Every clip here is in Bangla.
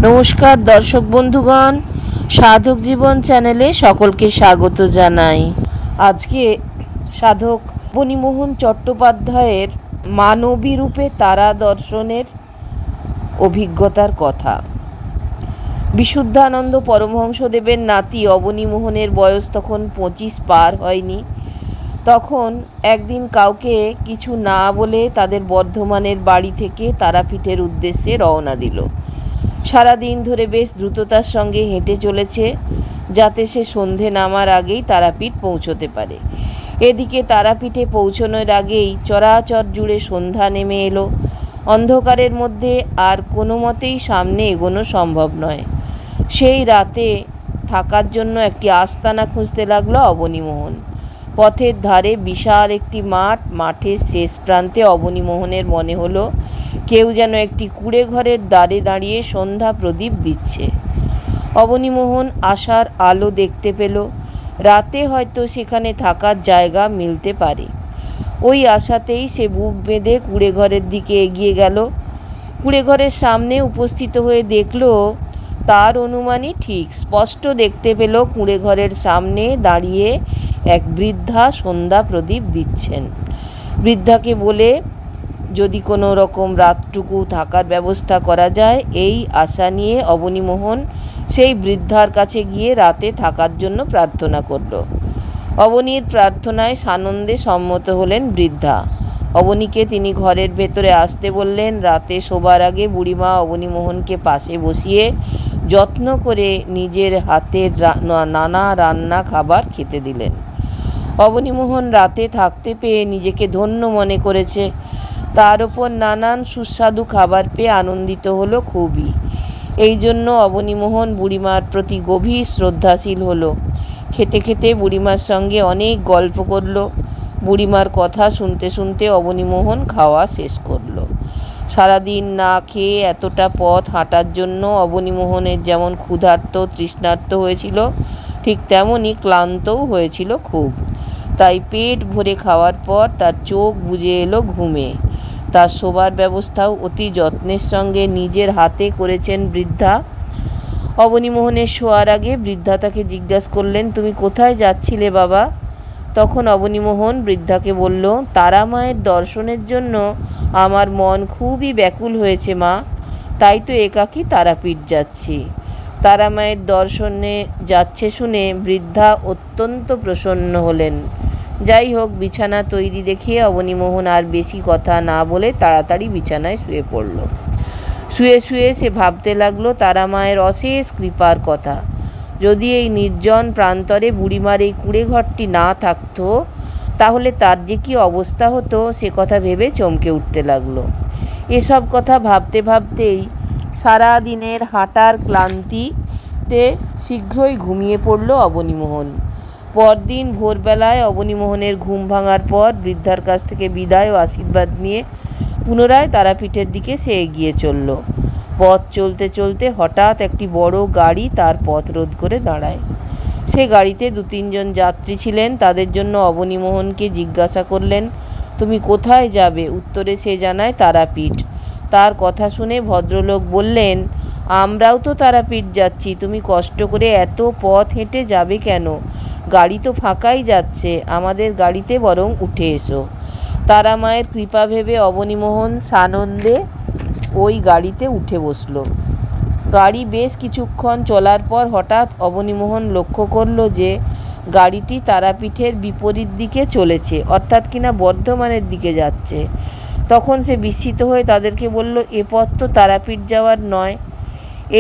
নমস্কার দর্শক বন্ধুগণ, সাধক জীবন চ্যানেলে সকলকে স্বাগত জানাই। আজকে সাধক অবনীমোহন চট্টোপাধ্যায়ের মানবী রূপে তারা দর্শনের অভিজ্ঞতার কথা। বিশুদ্ধানন্দ পরমহংসদেবের নাতি অবনীমোহনের বয়স তখন 25 পার হয়নি। তখন একদিন কাউকে কিছু না বলে তাদের বর্ধমানের বাড়ি থেকে তারাপীঠের উদ্দেশ্যে রওনা দিল। সারাদিন ধরে বেশ দ্রুততার সঙ্গে হেঁটে চলেছে, যাতে সে সন্ধে নামার আগেই তারাপীঠ পৌঁছতে পারে। এদিকে তারাপীঠে পৌঁছানোর আগেই চরাচর জুড়ে সন্ধ্যা নেমে এলো। অন্ধকারের মধ্যে আর কোনো মতেই সামনে এগোনো সম্ভব নয়। সেই রাতে থাকার জন্য একটি আস্তানা খুঁজতে লাগলো অবনীমোহন। পথের ধারে বিশাল একটি মাঠের শেষ প্রান্তে অবনীমোহনের মনে হলো কেউ যেন একটি কুঁড়ে ঘরের দ্বারে দাঁড়িয়ে সন্ধ্যা প্রদীপ দিচ্ছে। অবনীমোহন আশার আলো দেখতে পেল। রাতে হয়তো সেখানে থাকার জায়গা মিলতে পারে। ওই আশাতেই সে বুক বেঁধে কুঁড়ে ঘরের দিকে এগিয়ে গেল। কুঁড়ে ঘরের সামনে উপস্থিত হয়ে দেখল তার অনুমানই ঠিক। স্পষ্ট দেখতে পেল কুঁড়ে ঘরের সামনে দাঁড়িয়ে এক বৃদ্ধা সন্ধ্যা প্রদীপ দিচ্ছেন। বৃদ্ধাকে বলে যদি কোনো রকম রাতটুকু থাকার ব্যবস্থা করা যায়, এই আশা নিয়ে অবনীমোহন সেই বৃদ্ধার কাছে গিয়ে রাতে থাকার জন্য প্রার্থনা করল। অবনীর প্রার্থনায় সানন্দে সম্মত হলেন বৃদ্ধা। অবনীকে তিনি ঘরের ভেতরে আসতে বললেন। রাতে শোবার আগে বুড়িমা অবনীমোহনকে পাশে বসিয়ে যত্ন করে নিজের হাতের নানা রান্না খাবার খেতে দিলেন। অবনীমোহন রাতে থাকতে পেয়ে নিজেকে ধন্য মনে করেছে। তার ওপর নানান সুস্বাদু খাবার পেয়ে আনন্দিত হলো খুবই। এই জন্য অবনীমোহন বুড়িমার প্রতি গভীর শ্রদ্ধাশীল হলো। খেতে খেতে বুড়িমার সঙ্গে অনেক গল্প করল। বুড়িমার কথা শুনতে শুনতে অবনীমোহন খাওয়া শেষ করল। সারাদিন না খেয়ে এতটা পথ হাঁটার জন্য অবনীমোহনের যেমন ক্ষুধার্ত তৃষ্ণার্ত হয়েছিল, ঠিক তেমনই ক্লান্তও হয়েছিল খুব। তাই পেট ভরে খাওয়ার পর তার চোখ বুজে এলো ঘুমে। তার শোবার ব্যবস্থাও অতি যত্নের সঙ্গে নিজের হাতে করেছেন বৃদ্ধা। অবনীমোহনের শোয়ার আগে বৃদ্ধা তাকে জিজ্ঞাসা করলেন, তুমি কোথায় যাচ্ছিলে বাবা? তখন অবনীমোহন বৃদ্ধাকে বলল, তারা মায়ের দর্শনের জন্য আমার মন খুবই ব্যাকুল হয়েছে মা, তাই তো একাকী তারাপীঠ যাচ্ছি। তারা মায়ের দর্শনে যাচ্ছে শুনে বৃদ্ধা অত্যন্ত প্রসন্ন হলেন। যাই হোক, বিছানা তৈরি দেখিয়ে অবনীমোহন আর বেশি কথা না বলে তাড়াতাড়ি বিছানায় শুয়ে পড়ল। শুয়ে শুয়ে সে ভাবতে লাগলো তারা মায়ের অশেষ কৃপার কথা। যদি এই নির্জন প্রান্তরে বুড়িমার এই কুঁড়ে ঘরটি না থাকতো, তাহলে তার যে কী অবস্থা হতো সে কথা ভেবে চমকে উঠতে লাগলো। এসব কথা ভাবতে ভাবতেই সারা দিনের হাঁটার ক্লান্তিতে শীঘ্রই ঘুমিয়ে পড়ল অবনীমোহন। পরদিন ভোরবেলায় অবনীমোহনের ঘুম ভাঙার পর বৃদ্ধার কাছ থেকে বিদায় ও আশীর্বাদ নিয়ে পুনরায় তারাপীঠের দিকে সে এগিয়ে চলল। পথ চলতে চলতে হঠাৎ একটি বড় গাড়ি তার পথ রোধ করে দাঁড়ায়। সে গাড়িতে 2-3 জন যাত্রী ছিলেন। তাদের জন্য অবনীমোহনকে জিজ্ঞাসা করলেন, তুমি কোথায় যাবে? উত্তরে সে জানায় তারাপীঠ। তার কথা শুনে ভদ্রলোক বললেন, আমরাও তো তারাপীঠ যাচ্ছি, তুমি কষ্ট করে এত পথ হেঁটে যাবে কেন? গাড়ি তো ফাঁকাই যাচ্ছে, আমাদের গাড়িতে বরং উঠে এসো। তারা মায়ের কৃপা ভেবে অবনীমোহন সানন্দে ওই গাড়িতে উঠে বসল। গাড়ি বেশ কিছুক্ষণ চলার পর হঠাৎ অবনীমোহন লক্ষ্য করল যে গাড়িটি তারাপীঠের বিপরীত দিকে চলেছে, অর্থাৎ কিনা বর্ধমানের দিকে যাচ্ছে। তখন সে বিস্মিত হয়ে তাদেরকে বলল, এ পথ তো তারাপীঠ যাওয়ার নয়,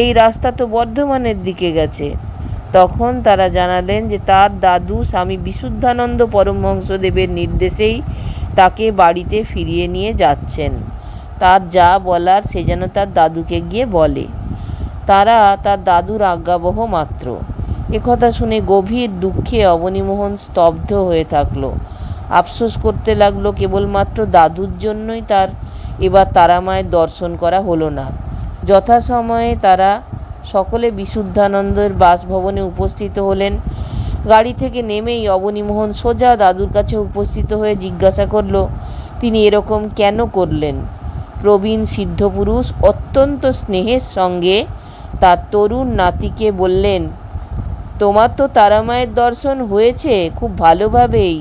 এই রাস্তা তো বর্ধমানের দিকে গেছে। তখন তারা জানালেন যে তার দাদু স্বামী বিশুদ্ধানন্দ পরমহংসদেবের নির্দেশেই তাকে বাড়িতে ফিরিয়ে নিয়ে যাচ্ছেন। তার যা বলার সে যেন তার দাদুকে গিয়ে বলে। তারা তার দাদুর আজ্ঞাবহ মাত্র। একথা শুনে গভীর দুঃখে অবনীমোহন স্তব্ধ হয়ে থাকলো। আফসোস করতে লাগলো কেবলমাত্র দাদুর জন্যই তার এবার তারা মায়ের দর্শন করা হলো না। যথাসময়ে তারা সকলে বিশুদ্ধানন্দের বাসভবনে উপস্থিত হলেন। গাড়ি থেকে নেমেই অবনীমোহন সোজা দাদুর কাছে উপস্থিত হয়ে জিজ্ঞাসা করল, তিনি এরকম কেন করলেন? প্রবীণ সিদ্ধপুরুষ অত্যন্ত স্নেহের সঙ্গে তার তরুণ নাতিকে বললেন, তোমার তো তারামায়ের দর্শন হয়েছে খুব ভালোভাবেই,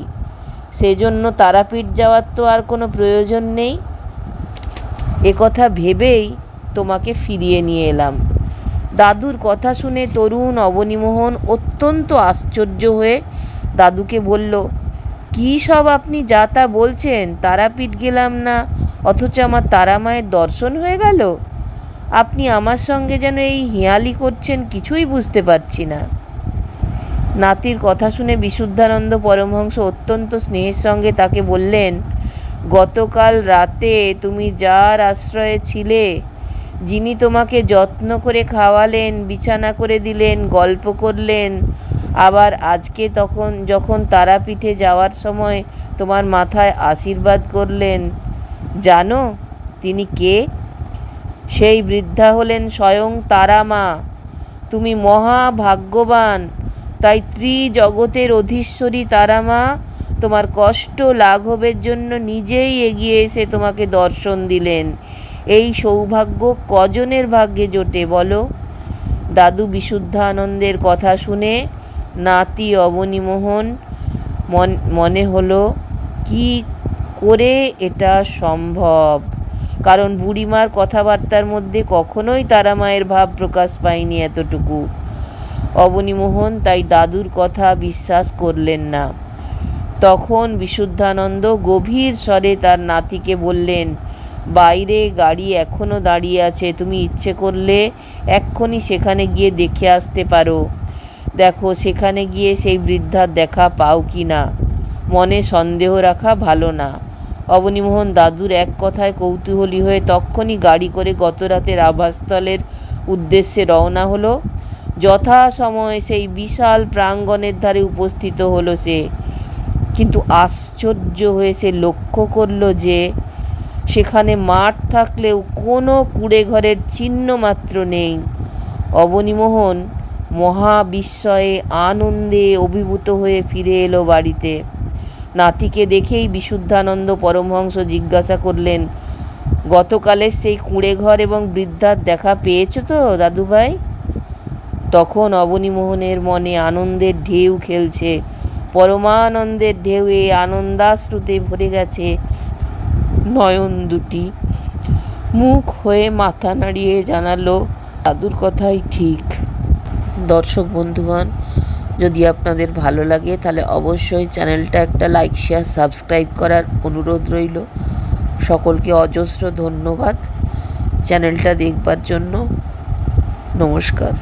সেজন্য তারাপীঠ যাওয়ার তো আর কোনো প্রয়োজন নেই। একথা ভেবেই তোমাকে ফিরিয়ে নিয়ে এলাম। দাদুর কথা শুনে তরুণ অবনীমোহন অত্যন্ত আশ্চর্য হয়ে দাদুকে বলল, কী সব আপনি যা তা বলছেন? তারাপীঠ গেলাম না, অথচ আমার তারামায়ের দর্শন হয়ে গেল। আপনি আমার সঙ্গে যেন এই হেঁয়ালি করছেন, কিছুই বুঝতে পারছি না। নাতির কথা শুনে বিশুদ্ধানন্দ পরমহংস অত্যন্ত স্নেহের সঙ্গে তাকে বললেন, গতকাল রাতে তুমি যার আশ্রয়ে ছিলে, যিনি তোমাকে যত্ন করে খাওয়ালেন, বিছানা করে দিলেন, গল্প করলেন, আবার আজকে যখন তারাপীঠে যাওয়ার সময় তোমার মাথায় আশীর্বাদ করলেন, জানো তিনি কে? সেই বৃদ্ধা হলেন স্বয়ং তারা মা। তুমি মহা ভাগ্যবান, তাই ত্রিজগতের অধীশ্বরী তারা মা তোমার কষ্ট লাঘবের জন্য নিজেই এগিয়ে এসে তোমাকে দর্শন দিলেন। এই সৌভাগ্য কজনের ভাগ্যে জোটে বলো? দাদু বিশুদ্ধানন্দের কথা শুনে নাতি অবনীমোহন মনে হলো কি করে এটা সম্ভব, কারণ বুড়িমার কথাবার্তার মধ্যে কখনোই তারামায়ের ভাব প্রকাশ পায়নি এতটুকু। অবনীমোহন তাই দাদুর কথা বিশ্বাস করলেন না। তখন বিশুদ্ধানন্দ গভীর স্বরে তার নাতিকে বললেন, বাইরে গাড়ি এখনো দাঁড়িয়ে আছে, তুমি ইচ্ছে করলে এক্ষুনি সেখানে গিয়ে দেখে আসতে পারো। দেখো সেখানে গিয়ে সেই বৃদ্ধার দেখা পাও কি না। মনে সন্দেহ রাখা ভালো না। অবনীমোহন দাদুর এক কথায় কৌতূহলী হয়ে তক্ষুনি গাড়ি করে গতরাতের আবাসস্থলের উদ্দেশ্যে রওনা হলো। যথাসময়ে সেই বিশাল প্রাঙ্গণের ধারে উপস্থিত হলো সে। কিন্তু আশ্চর্য হয়ে সে লক্ষ্য করল যে সেখানে মাঠ থাকলেও কোনো কুঁড়েঘরের চিহ্ন মাত্র নেই। অবনীমোহন মহা বিস্ময়ে আনন্দে অভিভূত হয়ে ফিরে এলো বাড়িতে। নাতিকে দেখেই বিশুদ্ধানন্দ পরমহংস জিজ্ঞাসা করলেন, গতকালের সেই কুঁড়েঘর এবং বৃদ্ধার দেখা পেয়েছ তো দাদুভাই? তখন অবনীমোহনের মনে আনন্দের ঢেউ খেলছে, পরমানন্দের ঢেউয়ে আনন্দাশ্রুতে ভরে গেছে নয়ন দুটি। মুখ হয়ে মাথা নাড়িয়ে জানালো, দাদুর কথাই ঠিক। দর্শক বন্ধুগণ, যদি আপনাদের ভালো লাগে তাহলে অবশ্যই চ্যানেলটা একটা লাইক, শেয়ার, সাবস্ক্রাইব করার অনুরোধ রইল। সকলকে অজস্র ধন্যবাদ চ্যানেলটা দেখবার জন্য। নমস্কার।